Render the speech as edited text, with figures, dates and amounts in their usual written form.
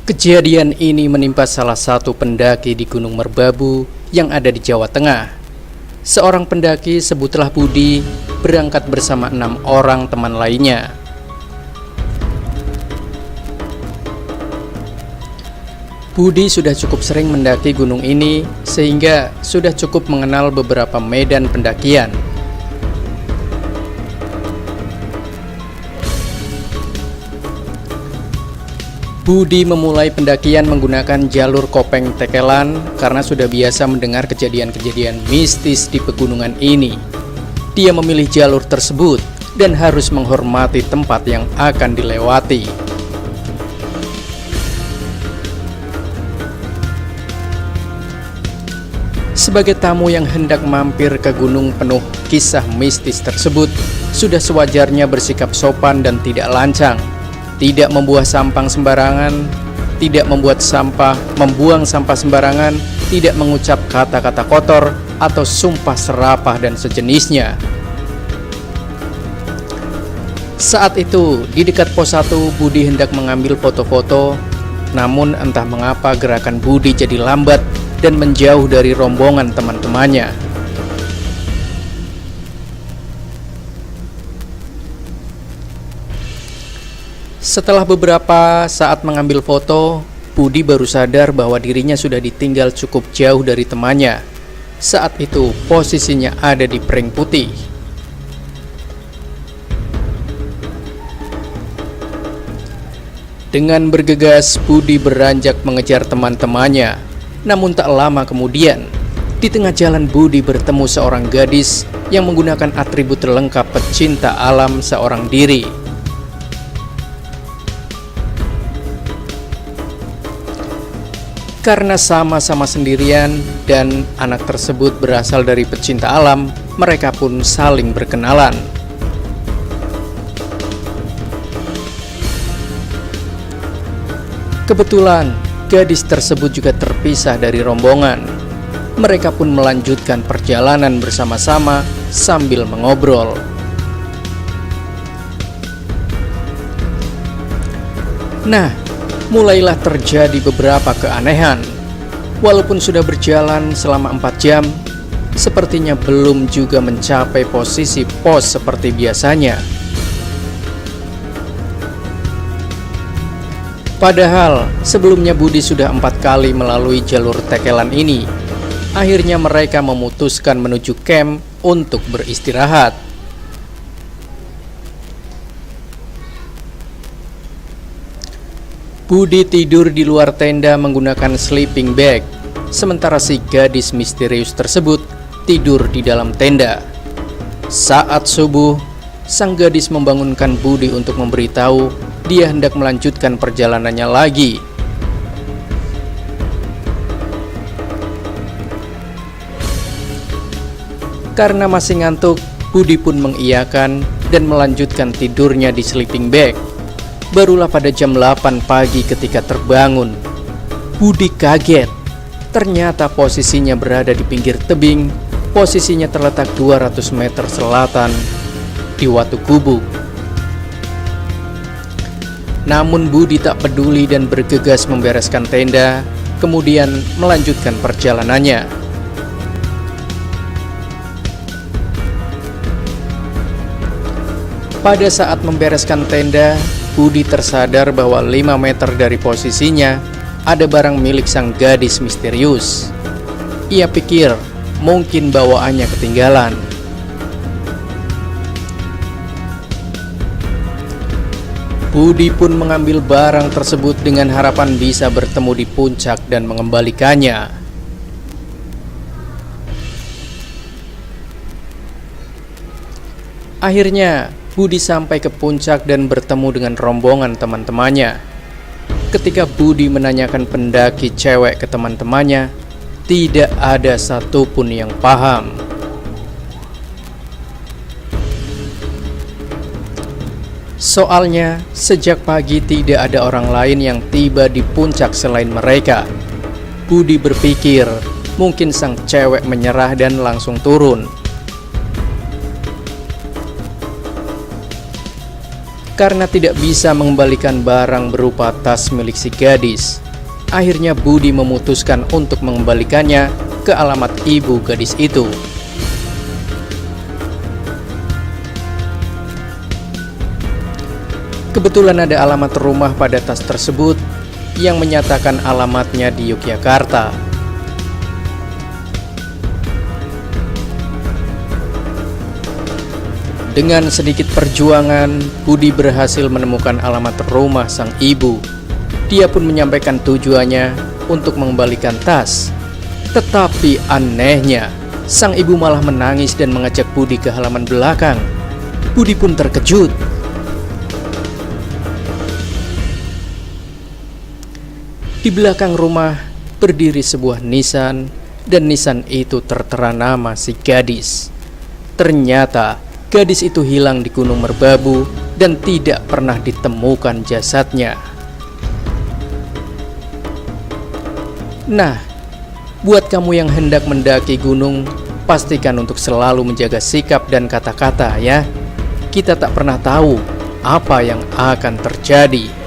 Kejadian ini menimpa salah satu pendaki di Gunung Merbabu yang ada di Jawa Tengah. Seorang pendaki, sebutlah Budi, berangkat bersama 6 orang teman lainnya. Budi sudah cukup sering mendaki gunung ini sehingga sudah cukup mengenal beberapa medan pendakian. Budi memulai pendakian menggunakan jalur Kopeng Tekelan karena sudah biasa mendengar kejadian-kejadian mistis di pegunungan ini. Dia memilih jalur tersebut dan harus menghormati tempat yang akan dilewati. Sebagai tamu yang hendak mampir ke gunung penuh kisah mistis tersebut, sudah sewajarnya bersikap sopan dan tidak lancang. Tidak membuang sampah sembarangan, tidak membuang sampah sembarangan, tidak mengucap kata-kata kotor atau sumpah serapah dan sejenisnya. Saat itu, di dekat pos 1, Budi hendak mengambil foto-foto, namun entah mengapa gerakan Budi jadi lambat dan menjauh dari rombongan teman-temannya. Setelah beberapa saat mengambil foto, Budi baru sadar bahwa dirinya sudah ditinggal cukup jauh dari temannya. Saat itu posisinya ada di Pring Putih. Dengan bergegas, Budi beranjak mengejar teman-temannya. Namun tak lama kemudian, di tengah jalan Budi bertemu seorang gadis yang menggunakan atribut lengkap pecinta alam seorang diri. Karena sama-sama sendirian dan anak tersebut berasal dari pecinta alam, mereka pun saling berkenalan. Kebetulan, gadis tersebut juga terpisah dari rombongan. Mereka pun melanjutkan perjalanan bersama-sama sambil mengobrol. Nah, mulailah terjadi beberapa keanehan. Walaupun sudah berjalan selama 4 jam, sepertinya belum juga mencapai posisi pos seperti biasanya. Padahal sebelumnya Budi sudah 4 kali melalui jalur Tekelan ini. Akhirnya mereka memutuskan menuju camp untuk beristirahat. Budi tidur di luar tenda menggunakan sleeping bag, sementara si gadis misterius tersebut tidur di dalam tenda. Saat subuh, sang gadis membangunkan Budi untuk memberitahu dia hendak melanjutkan perjalanannya lagi. Karena masih ngantuk, Budi pun mengiyakan dan melanjutkan tidurnya di sleeping bag. Barulah pada jam 8 pagi ketika terbangun, Budi kaget. Ternyata posisinya berada di pinggir tebing. Posisinya terletak 200 meter selatan di Watu Gubuk. Namun Budi tak peduli dan bergegas membereskan tenda, kemudian melanjutkan perjalanannya. Pada saat membereskan tenda, Budi tersadar bahwa 5 meter dari posisinya ada barang milik sang gadis misterius. Ia pikir mungkin bawaannya ketinggalan. Budi pun mengambil barang tersebut dengan harapan bisa bertemu di puncak dan mengembalikannya. Akhirnya Budi sampai ke puncak dan bertemu dengan rombongan teman-temannya. Ketika Budi menanyakan pendaki cewek ke teman-temannya, tidak ada satupun yang paham. Soalnya, sejak pagi tidak ada orang lain yang tiba di puncak selain mereka. Budi berpikir, mungkin sang cewek menyerah dan langsung turun. Karena tidak bisa mengembalikan barang berupa tas milik si gadis, akhirnya Budi memutuskan untuk mengembalikannya ke alamat ibu gadis itu. Kebetulan ada alamat rumah pada tas tersebut yang menyatakan alamatnya di Yogyakarta. Dengan sedikit perjuangan, Budi berhasil menemukan alamat rumah sang ibu. Dia pun menyampaikan tujuannya untuk mengembalikan tas. Tetapi anehnya, sang ibu malah menangis dan mengajak Budi ke halaman belakang. Budi pun terkejut. Di belakang rumah berdiri sebuah Nissan, dan Nissan itu tertera nama si gadis. Ternyata gadis itu hilang di Gunung Merbabu dan tidak pernah ditemukan jasadnya. Nah, buat kamu yang hendak mendaki gunung, pastikan untuk selalu menjaga sikap dan kata-kata ya. Kita tak pernah tahu apa yang akan terjadi.